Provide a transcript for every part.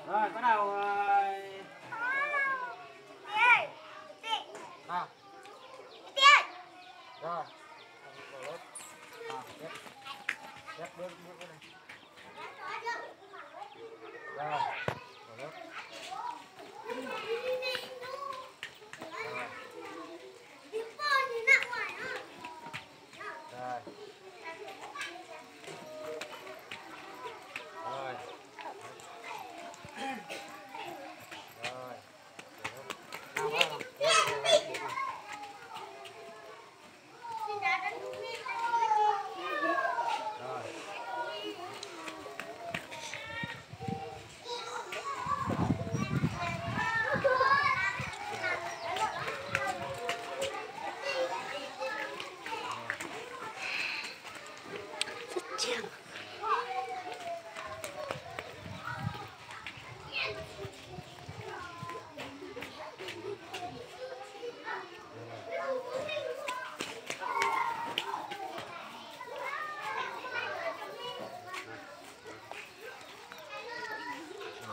Rồi bắt đầu nào. Rồi. Tiếp bước bước này. Rồi. Rồi.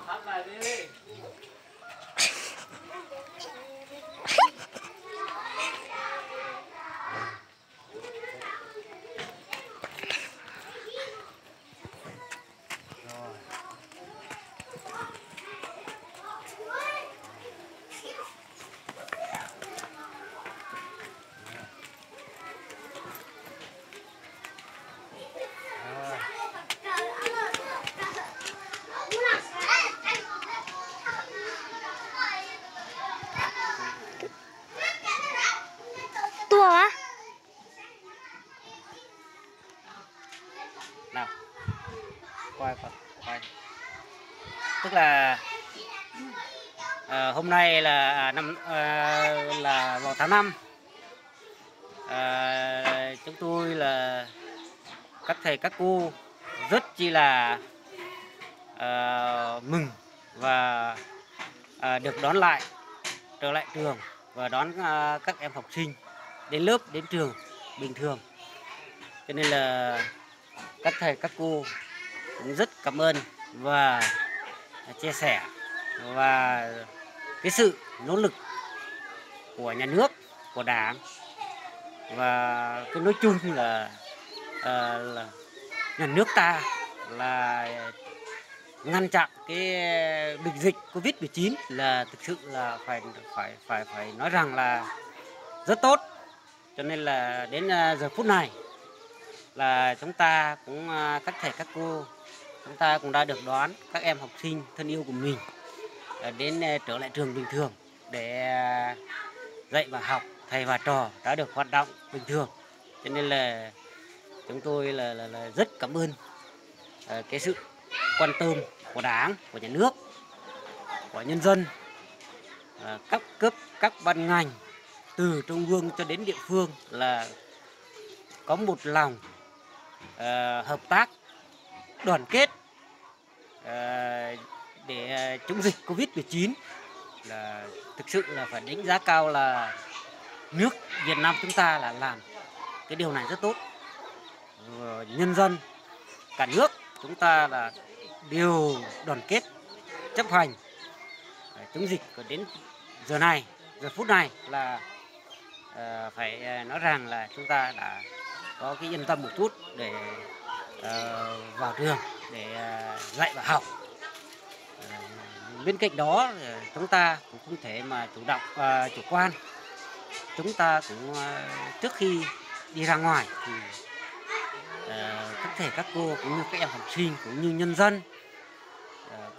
Thắp lại đi. Tua á. Nào. Quay. Tức là hôm nay là là vào tháng 5. Chúng tôi là các thầy các cô rất chi là mừng và được đón lại trở lại trường và đón các em học sinh đến lớp đến trường bình thường, cho nên là các thầy các cô cũng rất cảm ơn và chia sẻ và cái sự nỗ lực của nhà nước, của Đảng và cái nói chung là nhà nước ta là ngăn chặn cái bệnh dịch Covid-19 là thực sự là phải nói rằng là rất tốt. Cho nên là đến giờ phút này là chúng ta cũng các thầy các cô chúng ta cũng đã được đón các em học sinh thân yêu của mình đến trở lại trường bình thường để dạy và học. Thầy và trò đã được hoạt động bình thường, cho nên là chúng tôi là rất cảm ơn cái sự quan tâm của Đảng, của nhà nước, của nhân dân, các cấp, các ban ngành từ trung ương cho đến địa phương là có một lòng hợp tác, đoàn kết để chống dịch Covid-19, là thực sự là phải đánh giá cao là nước Việt Nam chúng ta là làm cái điều này rất tốt. Nhân dân cả nước chúng ta là đều đoàn kết chấp hành chống dịch. Đến giờ này, giờ phút này là phải nói rằng là chúng ta đã có cái yên tâm một chút để vào trường để dạy và học. Bên cạnh đó chúng ta cũng không thể mà chủ quan. Chúng ta cũng trước khi đi ra ngoài thì các thầy các cô cũng như các em học sinh cũng như nhân dân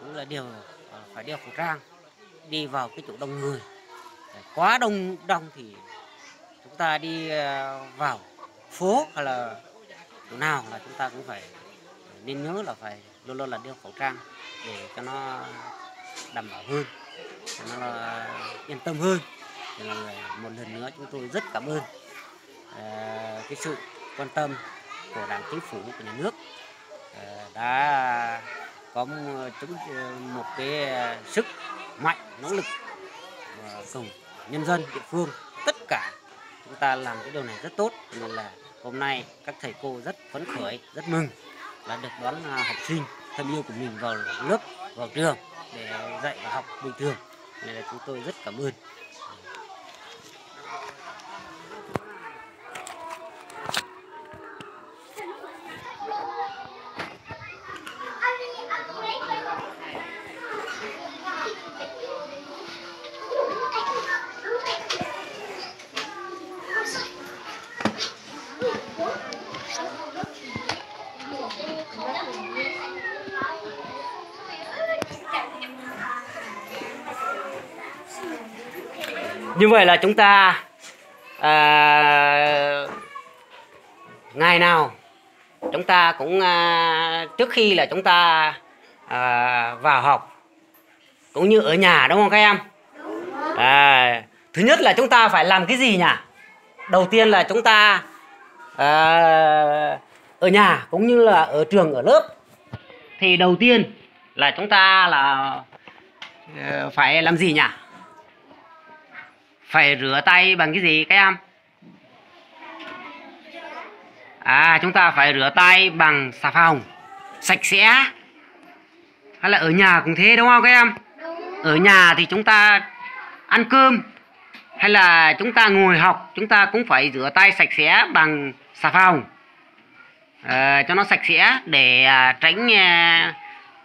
cũng là phải đeo khẩu trang. Đi vào cái chỗ đông người, quá đông thì chúng ta đi vào phố hay là chỗ nào là chúng ta cũng phải nên nhớ là phải luôn luôn là đeo khẩu trang để cho nó đảm bảo hơn, cho nó yên tâm hơn. Nên là một lần nữa chúng tôi rất cảm ơn cái sự quan tâm của Đảng, Chính phủ, của nhà nước đã có một cái sức mạnh, nỗ lực cùng nhân dân địa phương, tất cả chúng ta làm cái điều này rất tốt. Nên là hôm nay các thầy cô rất phấn khởi, rất mừng là được đón học sinh thân yêu của mình vào lớp, vào trường. để dạy và học bình thường, nên là chúng tôi rất cảm ơn. Như vậy là chúng ta ngày nào chúng ta cũng trước khi là chúng ta vào học cũng như ở nhà, đúng không các em? Thứ nhất là chúng ta phải làm cái gì nhỉ? Đầu tiên là chúng ta ở nhà cũng như là ở trường, ở lớp, thì đầu tiên là chúng ta là phải làm gì nhỉ? Phải rửa tay bằng cái gì các em? Chúng ta phải rửa tay bằng xà phòng sạch sẽ. Hay là ở nhà cũng thế, đúng không các em? Ở nhà thì chúng ta ăn cơm hay là chúng ta ngồi học, chúng ta cũng phải rửa tay sạch sẽ bằng xà phòng cho nó sạch sẽ để tránh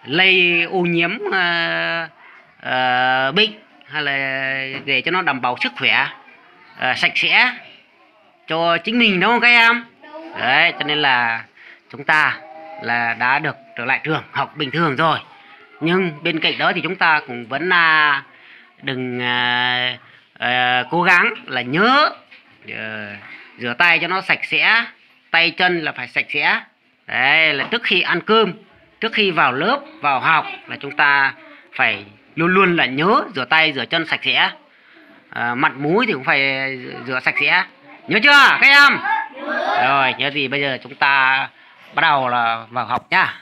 lây ô nhiễm bệnh, hay là để cho nó đảm bảo sức khỏe sạch sẽ cho chính mình, đúng không các em? Đấy, cho nên là chúng ta là đã được trở lại trường học bình thường rồi. Nhưng bên cạnh đó thì chúng ta cũng vẫn đừng cố gắng là nhớ rửa tay cho nó sạch sẽ, tay chân là phải sạch sẽ. Đấy, là trước khi ăn cơm, trước khi vào lớp, vào học là chúng ta phải luôn luôn là nhớ rửa tay, rửa chân sạch sẽ. Mặt mũi thì cũng phải rửa sạch sẽ. Nhớ chưa các em? Rồi, nhớ gì bây giờ chúng ta bắt đầu là vào học nhá.